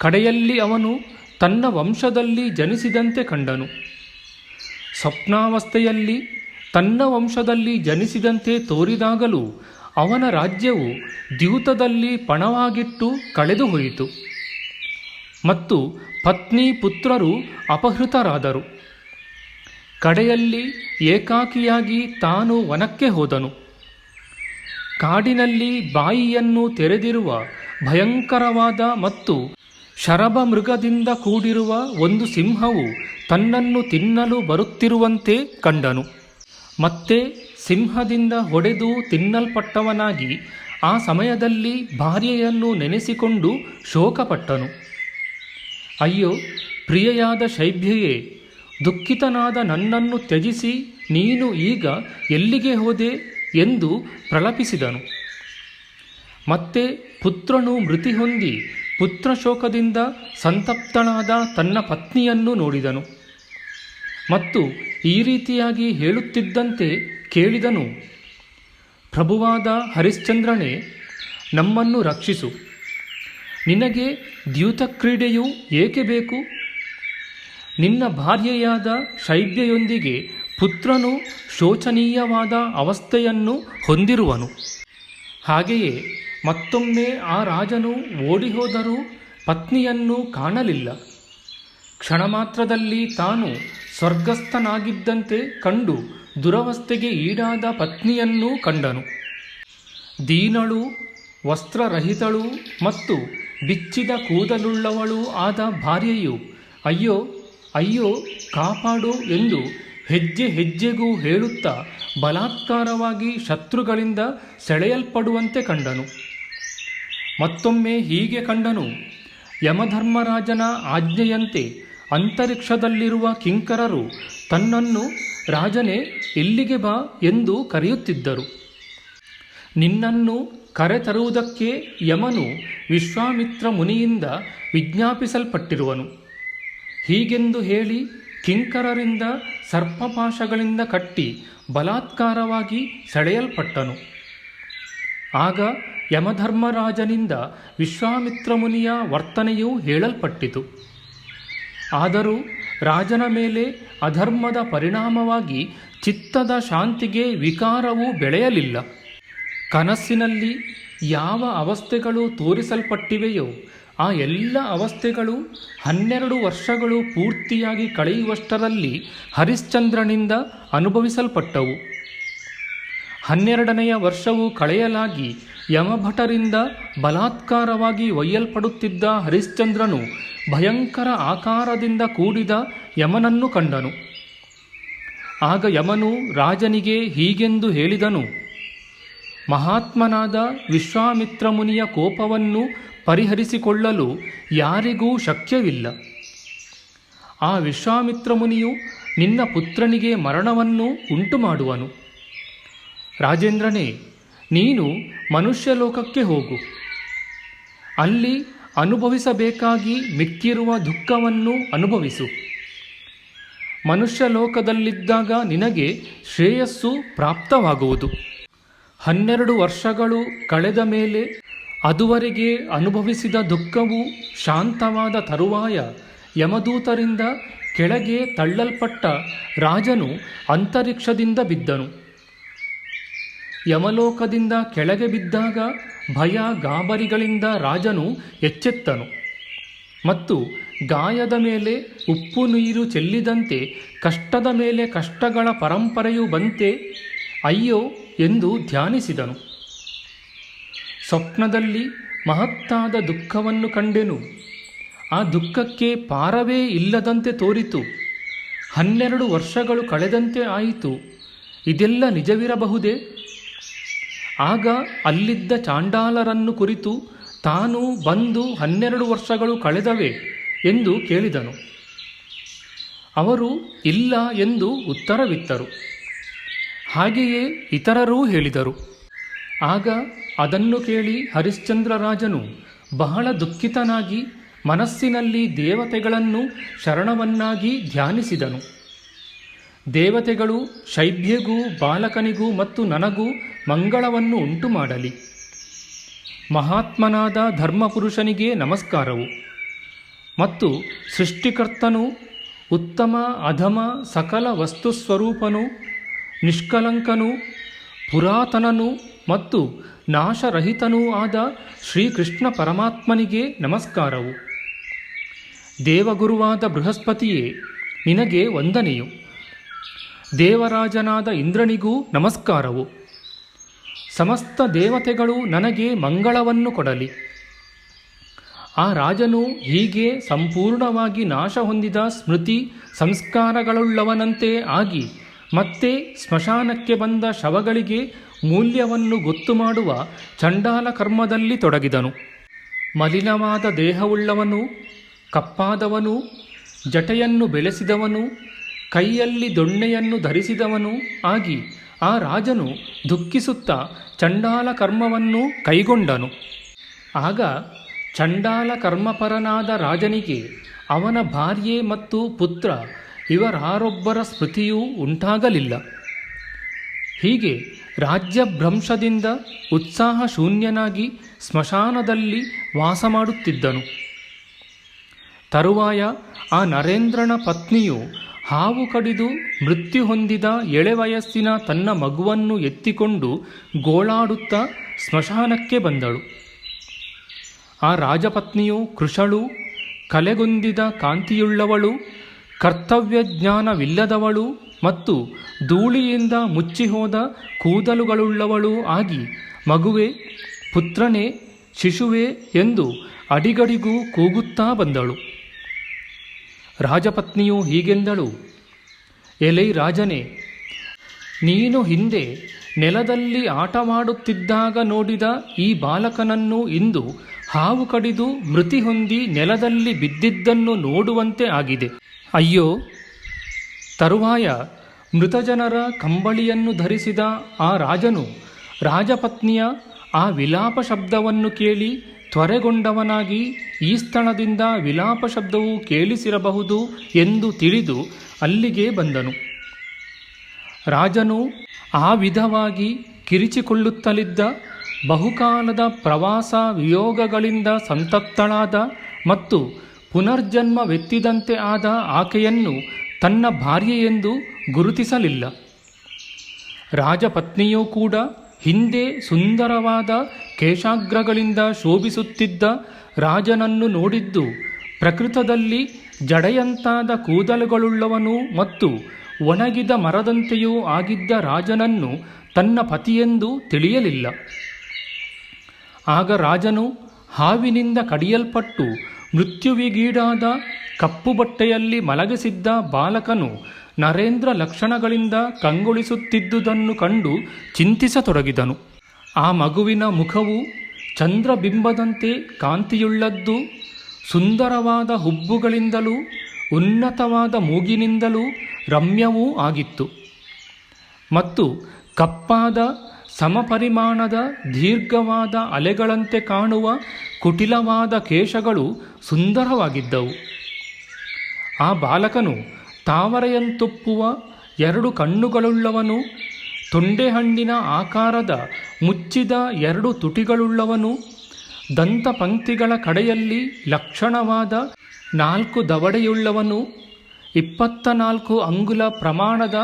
ಕಡೆಯಲ್ಲಿ ಅವನು ತನ್ನ ವಂಶದಲ್ಲಿ ಜನಿಸಿದಂತೆ ಕಂಡನು. ಸ್ವಪ್ನಾವಸ್ಥೆಯಲ್ಲಿ ತನ್ನ ವಂಶದಲ್ಲಿ ಜನಿಸಿದಂತೆ ತೋರಿದಾಗಲೂ ಅವನ ರಾಜ್ಯವು ದ್ಯೂತದಲ್ಲಿ ಪಣವಾಗಿಟ್ಟು ಕಳೆದು ಹೋಯಿತು ಮತ್ತು ಪತ್ನಿ ಪುತ್ರರು ಅಪಹೃತರಾದರು. ಕಡೆಯಲ್ಲಿ ಏಕಾಕಿಯಾಗಿ ತಾನು ವನಕ್ಕೆ ಹೋದನು. ಕಾಡಿನಲ್ಲಿ ಬಾಯಿಯನ್ನು ತೆರೆದಿರುವ ಭಯಂಕರವಾದ ಮತ್ತು ಶರಭ ಮೃಗದಿಂದ ಕೂಡಿರುವ ಒಂದು ಸಿಂಹವು ತನ್ನನ್ನು ತಿನ್ನಲು ಬರುತ್ತಿರುವಂತೆ ಕಂಡನು. ಮತ್ತೆ ಸಿಂಹದಿಂದ ಹೊಡೆದು ತಿನ್ನಲ್ಪಟ್ಟವನಾಗಿ ಆ ಸಮಯದಲ್ಲಿ ಭಾರ್ಯೆಯನ್ನು ನೆನೆಸಿಕೊಂಡು ಶೋಕಪಟ್ಟನು. ಅಯ್ಯೋ ಪ್ರಿಯೆಯಾದ ಶೈಬ್ಯೆಯೇ, ದುಃಖಿತನಾದ ನನ್ನನ್ನು ತ್ಯಜಿಸಿ ನೀನು ಈಗ ಎಲ್ಲಿಗೆ ಹೋದೆ ಎಂದು ಪ್ರಲಪಿಸಿದನು. ಮತ್ತೆ ಪುತ್ರನು ಮೃತಿ ಹೊಂದಿ ಪುತ್ರಶೋಕದಿಂದ ಸಂತಪ್ತನಾದ ತನ್ನ ಪತ್ನಿಯನ್ನು ನೋಡಿದನು ಮತ್ತು ಈ ರೀತಿಯಾಗಿ ಹೇಳುತ್ತಿದ್ದಂತೆ ಕೇಳಿದನು: ಪ್ರಭುವಾದ ಹರಿಶ್ಚಂದ್ರನೇ, ನಮ್ಮನ್ನು ರಕ್ಷಿಸು. ನಿನಗೆ ದ್ಯೂತಕ್ರೀಡೆಯು ಏಕೆ ಬೇಕು? ನಿನ್ನ ಭಾರ್ಯೆಯಾದ ಶೈಬ್ಯೆಯೊಂದಿಗೆ ಪುತ್ರನು ಶೋಚನೀಯವಾದ ಅವಸ್ಥೆಯನ್ನು ಹೊಂದಿರುವನು. ಹಾಗೆಯೇ ಮತ್ತೊಮ್ಮೆ ಆ ರಾಜನು ಓಡಿಹೋದರೂ ಪತ್ನಿಯನ್ನು ಕಾಣಲಿಲ್ಲ. ಕ್ಷಣ ಮಾತ್ರದಲ್ಲಿ ತಾನು ಸ್ವರ್ಗಸ್ಥನಾಗಿದ್ದಂತೆ ಕಂಡು ದುರವಸ್ಥೆಗೆ ಈಡಾದ ಪತ್ನಿಯನ್ನೂ ಕಂಡನು. ದೀನಳು, ವಸ್ತ್ರರಹಿತಳು ಮತ್ತು ಬಿಚ್ಚಿದ ಕೂದಲುಳ್ಳವಳೂ ಆದ ಭಾರ್ಯೆಯು ಅಯ್ಯೋ ಅಯ್ಯೋ ಕಾಪಾಡು ಎಂದು ಹೆಜ್ಜೆ ಹೆಜ್ಜೆಗೂ ಹೇಳುತ್ತಾ ಬಲಾತ್ಕಾರವಾಗಿ ಶತ್ರುಗಳಿಂದ ಸೆಳೆಯಲ್ಪಡುವಂತೆ ಕಂಡನು. ಮತ್ತೊಮ್ಮೆ ಹೀಗೆ ಕಂಡನು: ಯಮಧರ್ಮರಾಜನ ಆಜ್ಞೆಯಂತೆ ಅಂತರಿಕ್ಷದಲ್ಲಿರುವ ಕಿಂಕರರು ತನ್ನನ್ನು ರಾಜನೇ ಇಲ್ಲಿಗೆ ಬಾ ಎಂದು ಕರೆಯುತ್ತಿದ್ದರು. ನಿನ್ನನ್ನು ಕರೆತರುವುದಕ್ಕೆ ಯಮನು ವಿಶ್ವಾಮಿತ್ರ ಮುನಿಯಿಂದ ವಿಜ್ಞಾಪಿಸಲ್ಪಟ್ಟಿರುವನು. ಹೀಗೆಂದು ಹೇಳಿ ಕಿಂಕರರಿಂದ ಸರ್ಪಪಾಶಗಳಿಂದ ಕಟ್ಟಿ ಬಲಾತ್ಕಾರವಾಗಿ ಸೆಳೆಯಲ್ಪಟ್ಟನು. ಆಗ ಯಮಧರ್ಮರಾಜನಿಂದ ವಿಶ್ವಾಮಿತ್ರ ಮುನಿಯ ವರ್ತನೆಯೂ ಹೇಳಲ್ಪಟ್ಟಿತು. ಆದರೂ ರಾಜನ ಮೇಲೆ ಅಧರ್ಮದ ಪರಿಣಾಮವಾಗಿ ಚಿತ್ತದ ಶಾಂತಿಗೆ ವಿಕಾರವೂ ಬೆಳೆಯಲಿಲ್ಲ. ಕನಸಿನಲ್ಲಿ ಯಾವ ಅವಸ್ಥೆಗಳು ತೋರಿಸಲ್ಪಟ್ಟಿವೆಯೋ ಆ ಎಲ್ಲ ಅವಸ್ಥೆಗಳು 12 ವರ್ಷಗಳು ಪೂರ್ತಿಯಾಗಿ ಕಳೆಯುವಷ್ಟರಲ್ಲಿ ಹರಿಶ್ಚಂದ್ರನಿಂದ ಅನುಭವಿಸಲ್ಪಟ್ಟವು. 12ನೆಯ ವರ್ಷವು ಕಳೆಯಲಾಗಿ ಯಮಭಟರಿಂದ ಬಲಾತ್ಕಾರವಾಗಿ ಒಯ್ಯಲ್ಪಡುತ್ತಿದ್ದ ಹರಿಶ್ಚಂದ್ರನು ಭಯಂಕರ ಆಕಾರದಿಂದ ಕೂಡಿದ ಯಮನನ್ನು ಕಂಡನು. ಆಗ ಯಮನು ರಾಜನಿಗೆ ಹೀಗೆಂದು ಹೇಳಿದನು: ಮಹಾತ್ಮನಾದ ವಿಶ್ವಾಮಿತ್ರ ಮುನಿಯ ಕೋಪವನ್ನು ಪರಿಹರಿಸಿಕೊಳ್ಳಲು ಯಾರಿಗೂ ಶಕ್ಯವಿಲ್ಲ. ಆ ವಿಶ್ವಾಮಿತ್ರ ಮುನಿಯು ನಿನ್ನ ಪುತ್ರನಿಗೆ ಮರಣವನ್ನು ಉಂಟು ಮಾಡುವನು. ರಾಜೇಂದ್ರನೇ, ನೀನು ಮನುಷ್ಯ ಲೋಕಕ್ಕೆ ಹೋಗು. ಅಲ್ಲಿ ಅನುಭವಿಸಬೇಕಾಗಿ ಮಿಕ್ಕಿರುವ ದುಃಖವನ್ನು ಅನುಭವಿಸು. ಮನುಷ್ಯ ಲೋಕದಲ್ಲಿದ್ದಾಗ ನಿನಗೆ ಶ್ರೇಯಸ್ಸು ಪ್ರಾಪ್ತವಾಗುವುದು. 12 ವರ್ಷಗಳು ಕಳೆದ ಮೇಲೆ ಅದುವರೆಗೆ ಅನುಭವಿಸಿದ ದುಃಖವು ಶಾಂತವಾದ ತರುವಾಯ ಯಮದೂತರಿಂದ ಕೆಳಗೆ ತಳ್ಳಲ್ಪಟ್ಟ ರಾಜನು ಅಂತರಿಕ್ಷದಿಂದ ಬಿದ್ದನು. ಯಮಲೋಕದಿಂದ ಕೆಳಗೆ ಬಿದ್ದಾಗ ಭಯ ಗಾಬರಿಗಳಿಂದ ರಾಜನು ಎಚ್ಚೆತ್ತನು ಮತ್ತು ಗಾಯದ ಮೇಲೆ ಉಪ್ಪು ನೀರು ಚೆಲ್ಲಿದಂತೆ ಕಷ್ಟದ ಮೇಲೆ ಕಷ್ಟಗಳ ಪರಂಪರೆಯು ಬಂತೆ ಅಯ್ಯೋ ಎಂದು ಧ್ಯಾನಿಸಿದನು. ಸ್ವಪ್ನದಲ್ಲಿ ಮಹತ್ತಾದ ದುಃಖವನ್ನು ಕಂಡೆನು. ಆ ದುಃಖಕ್ಕೆ ಪಾರವೇ ಇಲ್ಲದಂತೆ ತೋರಿತು. 12 ವರ್ಷಗಳು ಕಳೆದಂತೆ ಆಯಿತು. ಇದೆಲ್ಲ ನಿಜವಿರಬಹುದೇ? ಆಗ ಅಲ್ಲಿದ್ದ ಚಾಂಡಾಲರನ್ನು ಕುರಿತು ತಾನು ಬಂದು 12 ವರ್ಷಗಳು ಕಳೆದವೆ ಎಂದು ಕೇಳಿದನು. ಅವರು ಇಲ್ಲ ಎಂದು ಉತ್ತರವಿತ್ತರು. ಹಾಗೆಯೇ ಇತರರೂ ಹೇಳಿದರು. ಆಗ ಅದನ್ನು ಕೇಳಿ ಹರಿಶ್ಚಂದ್ರ ರಾಜನು ಬಹಳ ದುಃಖಿತನಾಗಿ ಮನಸ್ಸಿನಲ್ಲಿ ದೇವತೆಗಳನ್ನು ಶರಣವನ್ನಾಗಿ ಧ್ಯಾನಿಸಿದನು. ದೇವತೆಗಳು ಶೈಬ್ಯಗೂ ಬಾಲಕನಿಗೂ ಮತ್ತು ನನಗೂ ಮಂಗಳವನ್ನು ಉಂಟು ಮಾಡಲಿ. ಮಹಾತ್ಮನಾದ ಧರ್ಮಪುರುಷನಿಗೆ ನಮಸ್ಕಾರವು. ಮತ್ತು ಸೃಷ್ಟಿಕರ್ತನು ಉತ್ತಮ ಅಧಮ ಸಕಲ ವಸ್ತುಸ್ವರೂಪನು ನಿಷ್ಕಲಂಕನೂ ಪುರಾತನನೂ ಮತ್ತು ನಾಶರಹಿತನೂ ಆದ ಶ್ರೀಕೃಷ್ಣ ಪರಮಾತ್ಮನಿಗೆ ನಮಸ್ಕಾರವು. ದೇವಗುರುವಾದ ಬೃಹಸ್ಪತಿಯೇ, ನಿನಗೆ ವಂದನೆಯು. ದೇವರಾಜನಾದ ಇಂದ್ರನಿಗೂ ನಮಸ್ಕಾರವು. ಸಮಸ್ತ ದೇವತೆಗಳು ನನಗೆ ಮಂಗಳವನ್ನು ಕೊಡಲಿ. ಆ ರಾಜನು ಹೀಗೆ ಸಂಪೂರ್ಣವಾಗಿ ನಾಶ ಹೊಂದಿದ ಸ್ಮೃತಿ ಸಂಸ್ಕಾರಗಳುಳ್ಳವನಂತೆ ಆಗಿ ಮತ್ತೆ ಸ್ಮಶಾನಕ್ಕೆ ಬಂದ ಶವಗಳಿಗೆ ಮೂಲ್ಯವನ್ನು ಗೊತ್ತು ಮಾಡುವ ಚಂಡಾಲ ಕರ್ಮದಲ್ಲಿ ತೊಡಗಿದನು. ಮಲಿನವಾದ ದೇಹವುಳ್ಳವನು, ಕಪ್ಪಾದವನು, ಜಟೆಯನ್ನು ಬೆಳೆಸಿದವನು, ಕೈಯಲ್ಲಿ ದೊಣ್ಣೆಯನ್ನು ಧರಿಸಿದವನು ಆಗಿ ಆ ರಾಜನು ದುಃಖಿಸುತ್ತಾ ಚಂಡಾಲ ಕರ್ಮವನ್ನು ಕೈಗೊಂಡನು. ಆಗ ಚಂಡಾಲ ಕರ್ಮಪರನಾದ ರಾಜನಿಗೆ ಅವನ ಭಾರ್ಯೆ ಮತ್ತು ಪುತ್ರ ಇವರಾರೊಬ್ಬರ ಸ್ಮೃತಿಯೂ ಉಂಟಾಗಲಿಲ್ಲ. ಹೀಗೆ ರಾಜ್ಯಭ್ರಂಶದಿಂದ ಉತ್ಸಾಹ ಶೂನ್ಯನಾಗಿ ಸ್ಮಶಾನದಲ್ಲಿ ವಾಸ ಮಾಡುತ್ತಿದ್ದನು. ತರುವಾಯ ಆ ನರೇಂದ್ರನ ಪತ್ನಿಯು ಹಾವು ಕಡಿದು ಮೃತ್ಯು ಹೊಂದಿದ ಎಳೆವಯಸ್ಸಿನ ತನ್ನ ಮಗುವನ್ನು ಎತ್ತಿಕೊಂಡು ಗೋಳಾಡುತ್ತಾ ಸ್ಮಶಾನಕ್ಕೆ ಬಂದಳು. ಆ ರಾಜಪತ್ನಿಯು ಕೃಶಳು, ಕಲೆಗೊಂದಿದ ಕಾಂತಿಯುಳ್ಳವಳು, ಕರ್ತವ್ಯ ಜ್ಞಾನವಿಲ್ಲದವಳು ಮತ್ತು ಧೂಳಿಯಿಂದ ಮುಚ್ಚಿಹೋದ ಕೂದಲುಗಳುಳ್ಳವಳು ಆಗಿ ಮಗುವೆ, ಪುತ್ರನೇ, ಶಿಶುವೆ ಎಂದು ಅಡಿಗಡಿಗೂ ಕೂಗುತ್ತಾ ಬಂದಳು. ರಾಜಪತ್ನಿಯು ಹೀಗೆಂದಳು: ಎಲೈ ರಾಜನೇ, ನೀನು ಹಿಂದೆ ನೆಲದಲ್ಲಿ ಆಟವಾಡುತ್ತಿದ್ದಾಗ ನೋಡಿದ ಈ ಬಾಲಕನನ್ನು ಇಂದು ಹಾವು ಕಡಿದು ಮೃತಿ ಹೊಂದಿ ನೆಲದಲ್ಲಿ ಬಿದ್ದಿದ್ದನ್ನು ನೋಡುವಂತೆ ಆಗಿದೆ. ಅಯ್ಯೋ! ತರುವಾಯ ಮೃತಜನರ ಕಂಬಳಿಯನ್ನು ಧರಿಸಿದ ಆ ರಾಜನು ರಾಜಪತ್ನಿಯ ಆ ವಿಲಾಪ ಶಬ್ದವನ್ನು ಕೇಳಿ ತ್ವರೆಗೊಂಡವನಾಗಿ ಈ ಸ್ಥಳದಿಂದ ವಿಲಾಪ ಶಬ್ದವು ಕೇಳಿಸಿರಬಹುದು ಎಂದು ತಿಳಿದು ಅಲ್ಲಿಗೆ ಬಂದನು. ರಾಜನು ಆ ವಿಧವಾಗಿ ಕಿರಿಚಿಕೊಳ್ಳುತ್ತಲಿದ್ದ ಬಹುಕಾಲದ ಪ್ರವಾಸ ವಿಯೋಗಗಳಿಂದ ಸಂತಪ್ತಳಾದ ಮತ್ತು ಪುನರ್ಜನ್ಮವೆತ್ತಿದಂತೆ ಆದ ಆಕೆಯನ್ನು ತನ್ನ ಭಾರ್ಯೆಯೆಂದು ಗುರುತಿಸಲಿಲ್ಲ. ರಾಜಪತ್ನಿಯೂ ಕೂಡ ಹಿಂದೆ ಸುಂದರವಾದ ಕೇಶಾಗ್ರಗಳಿಂದ ಶೋಭಿಸುತ್ತಿದ್ದ ರಾಜನನ್ನು ನೋಡಿದ್ದು ಪ್ರಕೃತದಲ್ಲಿ ಜಡೆಯಂತಾದ ಕೂದಲುಗಳುಳ್ಳವನು ಮತ್ತು ಒಣಗಿದ ಮರದಂತೆಯೂ ಆಗಿದ್ದ ರಾಜನನ್ನು ತನ್ನ ಪತಿಯೆಂದು ತಿಳಿಯಲಿಲ್ಲ. ಆಗ ರಾಜನು ಹಾವಿನಿಂದ ಕಡಿಯಲ್ಪಟ್ಟು ಮೃತ್ಯುವಿಗೀಡಾದ ಕಪ್ಪು ಬಟ್ಟೆಯಲ್ಲಿ ಮಲಗಿಸಿದ್ದ ಬಾಲಕನು ನರೇಂದ್ರ ಲಕ್ಷಣಗಳಿಂದ ಕಂಗೊಳಿಸುತ್ತಿದ್ದುದನ್ನು ಕಂಡು ಚಿಂತಿಸತೊಡಗಿದನು. ಆ ಮಗುವಿನ ಮುಖವು ಚಂದ್ರಬಿಂಬದಂತೆ ಕಾಂತಿಯುಳ್ಳದ್ದು, ಸುಂದರವಾದ ಹುಬ್ಬುಗಳಿಂದಲೂ ಉನ್ನತವಾದ ಮೂಗಿನಿಂದಲೂ ರಮ್ಯವೂ ಆಗಿತ್ತು. ಮತ್ತು ಕಪ್ಪಾದ ಸಮಪರಿಮಾಣದ ದೀರ್ಘವಾದ ಅಲೆಗಳಂತೆ ಕಾಣುವ ಕುಟಿಲವಾದ ಕೇಶಗಳು ಸುಂದರವಾಗಿದ್ದವು. ಆ ಬಾಲಕನು ತಾವರೆಯಂತೊಪ್ಪುವ 2 ಕಣ್ಣುಗಳುಳ್ಳವನು, ತೊಂಡೆಹಣ್ಣಿನ ಆಕಾರದ ಮುಚ್ಚಿದ 2 ತುಟಿಗಳುಳ್ಳವನು, ದಂತಪಂಕ್ತಿಗಳ ಕಡೆಯಲ್ಲಿ ಲಕ್ಷಣವಾದ 4 ದವಡೆಯುಳ್ಳವನು, 24 ಅಂಗುಲ ಪ್ರಮಾಣದ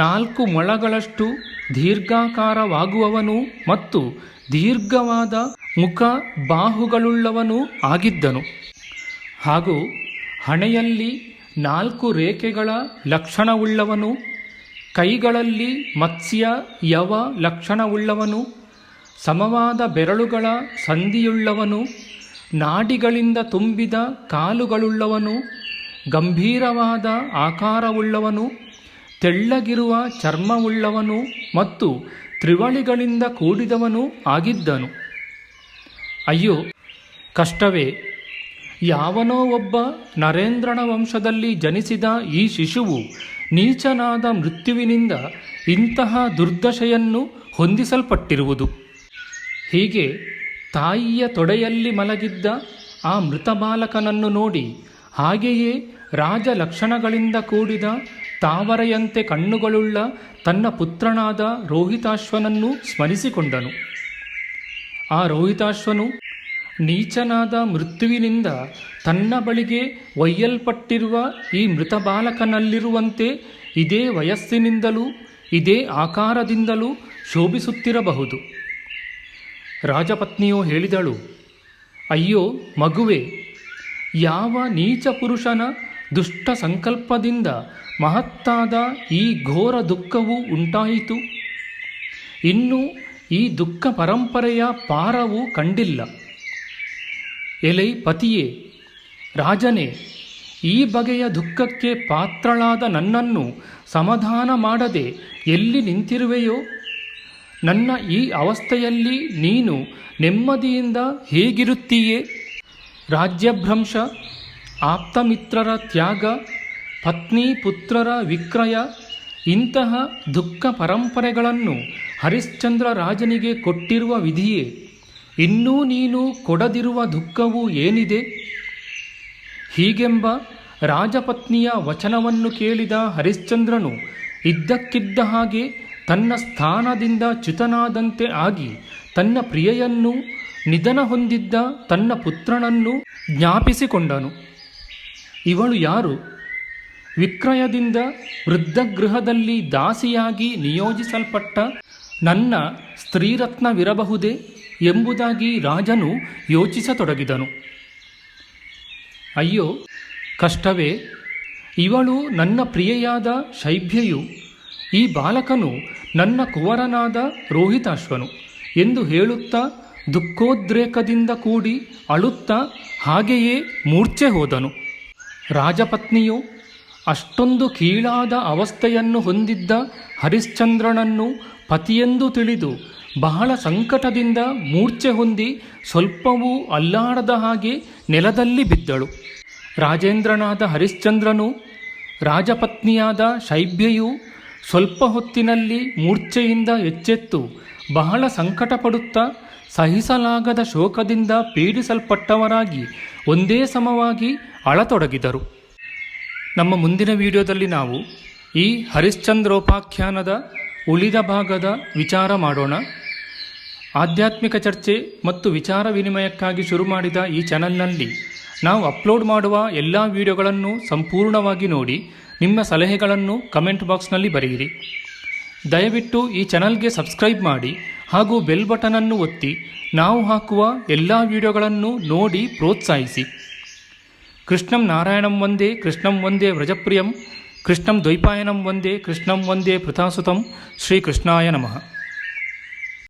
4 ಮೊಳಗಳಷ್ಟು ದೀರ್ಘಾಕಾರವಾಗುವವನು ಮತ್ತು ದೀರ್ಘವಾದ ಮುಖ ಬಾಹುಗಳುಳ್ಳವನೂ ಆಗಿದ್ದನು. ಹಾಗೂ ಹಣೆಯಲ್ಲಿ 4 ರೇಖೆಗಳ ಲಕ್ಷಣವುಳ್ಳವನು, ಕೈಗಳಲ್ಲಿ ಮತ್ಸ್ಯ ಯವ ಲಕ್ಷಣವುಳ್ಳವನು, ಸಮವಾದ ಬೆರಳುಗಳ ಸಂಧಿಯುಳ್ಳವನು, ನಾಡಿಗಳಿಂದ ತುಂಬಿದ ಕಾಲುಗಳುಳ್ಳವನು, ಗಂಭೀರವಾದ ಆಕಾರವುಳ್ಳವನು, ತೆಳ್ಳಗಿರುವ ಚರ್ಮವುಳ್ಳವನು ಮತ್ತು ತ್ರಿವಳಿಗಳಿಂದ ಕೂಡಿದವನು ಆಗಿದ್ದನು. ಅಯ್ಯೋ ಕಷ್ಟವೇ! ಯಾವನೋ ಒಬ್ಬ ನರೇಂದ್ರನ ವಂಶದಲ್ಲಿ ಜನಿಸಿದ ಈ ಶಿಶುವು ನೀಚನಾದ ಮೃತ್ಯುವಿನಿಂದ ಇಂತಹ ದುರ್ದಶೆಯನ್ನು ಹೊಂದಿಸಲ್ಪಟ್ಟಿರುವುದು. ಹೀಗೆ ತಾಯಿಯ ತೊಡೆಯಲ್ಲಿ ಮಲಗಿದ್ದ ಆ ಮೃತ ಬಾಲಕನನ್ನು ನೋಡಿ ಹಾಗೆಯೇ ರಾಜಲಕ್ಷಣಗಳಿಂದ ಕೂಡಿದ ತಾವರೆಯಂತೆ ಕಣ್ಣುಗಳುಳ್ಳ ತನ್ನ ಪುತ್ರನಾದ ರೋಹಿತಾಶ್ವನನ್ನು ಸ್ಮರಿಸಿಕೊಂಡನು. ಆ ರೋಹಿತಾಶ್ವನು ನೀಚನಾದ ಮೃತ್ಯುವಿನಿಂದ ತನ್ನ ಬಳಿಗೆ ಒಯ್ಯಲ್ಪಟ್ಟಿರುವ ಈ ಮೃತ ಬಾಲಕನಲ್ಲಿರುವಂತೆ ಇದೇ ವಯಸ್ಸಿನಿಂದಲೂ ಇದೇ ಆಕಾರದಿಂದಲೂ ಶೋಭಿಸುತ್ತಿರಬಹುದು. ರಾಜಪತ್ನಿಯು ಹೇಳಿದಳು, ಅಯ್ಯೋ ಮಗುವೆ, ಯಾವ ನೀಚ ಪುರುಷನ ದುಷ್ಟ ಸಂಕಲ್ಪದಿಂದ ಮಹತ್ತಾದ ಈ ಘೋರ ದುಃಖವು ಉಂಟಾಯಿತು? ಇನ್ನು ಈ ದುಃಖ ಪರಂಪರೆಯ ಪಾರವು ಕಂಡಿಲ್ಲ. ಎಲೈ ಪತಿಯೇ, ರಾಜನೇ, ಈ ಬಗೆಯ ದುಃಖಕ್ಕೆ ಪಾತ್ರಳಾದ ನನ್ನನ್ನು ಸಮಾಧಾನ ಮಾಡದೆ ಎಲ್ಲಿ ನಿಂತಿರುವೆಯೋ? ನನ್ನ ಈ ಅವಸ್ಥೆಯಲ್ಲಿ ನೀನು ನೆಮ್ಮದಿಯಿಂದ ಹೇಗಿರುತ್ತೀಯೇ? ರಾಜ್ಯಭ್ರಂಶ, ಆಪ್ತಮಿತ್ರರ ತ್ಯಾಗ, ಪತ್ನಿ ಪುತ್ರರ ವಿಕ್ರಯ, ಇಂತಹ ದುಃಖ ಪರಂಪರೆಗಳನ್ನು ಹರಿಶ್ಚಂದ್ರ ರಾಜನಿಗೆ ಕೊಟ್ಟಿರುವ ವಿಧಿಯೇ, ಇನ್ನೂ ನೀನು ಕೊಡದಿರುವ ದುಃಖವು ಏನಿದೆ? ಹೀಗೆಂಬ ರಾಜಪತ್ನಿಯ ವಚನವನ್ನು ಕೇಳಿದ ಹರಿಶ್ಚಂದ್ರನು ಇದ್ದಕ್ಕಿದ್ದ ಹಾಗೆ ತನ್ನ ಸ್ಥಾನದಿಂದ ಚ್ಯುತನಾದಂತೆ ಆಗಿ ತನ್ನ ಪ್ರಿಯೆಯನ್ನು, ನಿಧನ ಹೊಂದಿದ್ದ ತನ್ನ ಪುತ್ರನನ್ನು ಜ್ಞಾಪಿಸಿಕೊಂಡನು. ಇವಳು ಯಾರು? ವಿಕ್ರಯದಿಂದ ವೃದ್ಧಗೃಹದಲ್ಲಿ ದಾಸಿಯಾಗಿ ನಿಯೋಜಿಸಲ್ಪಟ್ಟ ನನ್ನ ಸ್ತ್ರೀರತ್ನವಿರಬಹುದೇ ಎಂಬುದಾಗಿ ರಾಜನು ಯೋಚಿಸತೊಡಗಿದನು. ಅಯ್ಯೋ ಕಷ್ಟವೇ! ಇವಳು ನನ್ನ ಪ್ರಿಯೆಯಾದ ಶೈಬ್ಯೆಯು, ಈ ಬಾಲಕನು ನನ್ನ ಕುವರನಾದ ರೋಹಿತಾಶ್ವನು ಎಂದು ಹೇಳುತ್ತಾ ದುಃಖೋದ್ರೇಕದಿಂದ ಕೂಡಿ ಅಳುತ್ತಾ ಹಾಗೆಯೇ ಮೂರ್ಛೆ ಹೋದನು. ರಾಜಪತ್ನಿಯು ಅಷ್ಟೊಂದು ಕೀಳಾದ ಅವಸ್ಥೆಯನ್ನು ಹೊಂದಿದ್ದ ಹರಿಶ್ಚಂದ್ರನನ್ನು ಪತಿಯೆಂದು ತಿಳಿದು ಬಹಳ ಸಂಕಟದಿಂದ ಮೂರ್ಛೆ ಹೊಂದಿ ಸ್ವಲ್ಪವೂ ಅಲ್ಲಾಡದ ಹಾಗೆ ನೆಲದಲ್ಲಿ ಬಿದ್ದಳು. ರಾಜೇಂದ್ರನಾದ ಹರಿಶ್ಚಂದ್ರನು, ರಾಜಪತ್ನಿಯಾದ ಶೈಬ್ಯೆಯು ಸ್ವಲ್ಪ ಹೊತ್ತಿನಲ್ಲಿ ಮೂರ್ಛೆಯಿಂದ ಎಚ್ಚೆತ್ತು ಬಹಳ ಸಂಕಟಪಡುತ್ತಾ ಸಹಿಸಲಾಗದ ಶೋಕದಿಂದ ಪೀಡಿಸಲ್ಪಟ್ಟವರಾಗಿ ಒಂದೇ ಸಮವಾಗಿ ಅಳತೊಡಗಿದರು. ನಮ್ಮ ಮುಂದಿನ ವಿಡಿಯೋದಲ್ಲಿ ನಾವು ಈ ಹರಿಶ್ಚಂದ್ರೋಪಾಖ್ಯಾನದ ಉಳಿದ ಭಾಗದ ವಿಚಾರ ಮಾಡೋಣ. ಆಧ್ಯಾತ್ಮಿಕ ಚರ್ಚೆ ಮತ್ತು ವಿಚಾರ ವಿನಿಮಯಕ್ಕಾಗಿ ಶುರು ಮಾಡಿದ ಈ ಚಾನಲ್ನಲ್ಲಿ ನಾವು ಅಪ್ಲೋಡ್ ಮಾಡುವ ಎಲ್ಲ ವಿಡಿಯೋಗಳನ್ನು ಸಂಪೂರ್ಣವಾಗಿ ನೋಡಿ ನಿಮ್ಮ ಸಲಹೆಗಳನ್ನು ಕಮೆಂಟ್ ಬಾಕ್ಸ್ನಲ್ಲಿ ಬರೆಯಿರಿ. ದಯವಿಟ್ಟು ಈ ಚಾನಲ್ಗೆ ಸಬ್ಸ್ಕ್ರೈಬ್ ಮಾಡಿ ಹಾಗೂ ಬೆಲ್ ಬಟನನ್ನು ಒತ್ತಿ ನಾವು ಹಾಕುವ ಎಲ್ಲ ವಿಡಿಯೋಗಳನ್ನು ನೋಡಿ ಪ್ರೋತ್ಸಾಹಿಸಿ. ಕೃಷ್ಣಂ ನಾರಾಯಣಂ ವಂದೇ ಕೃಷ್ಣಂ ವಂದೇ ವ್ರಜಪ್ರಿಯಂ ಕೃಷ್ಣಂ ದ್ವೈಪಾಯನಂ ವಂದೇ ಕೃಷ್ಣಂ ವಂದೇ ಪೃಥಾಸುತಂ ಶ್ರೀಕೃಷ್ಣಾಯ ನಮಃ.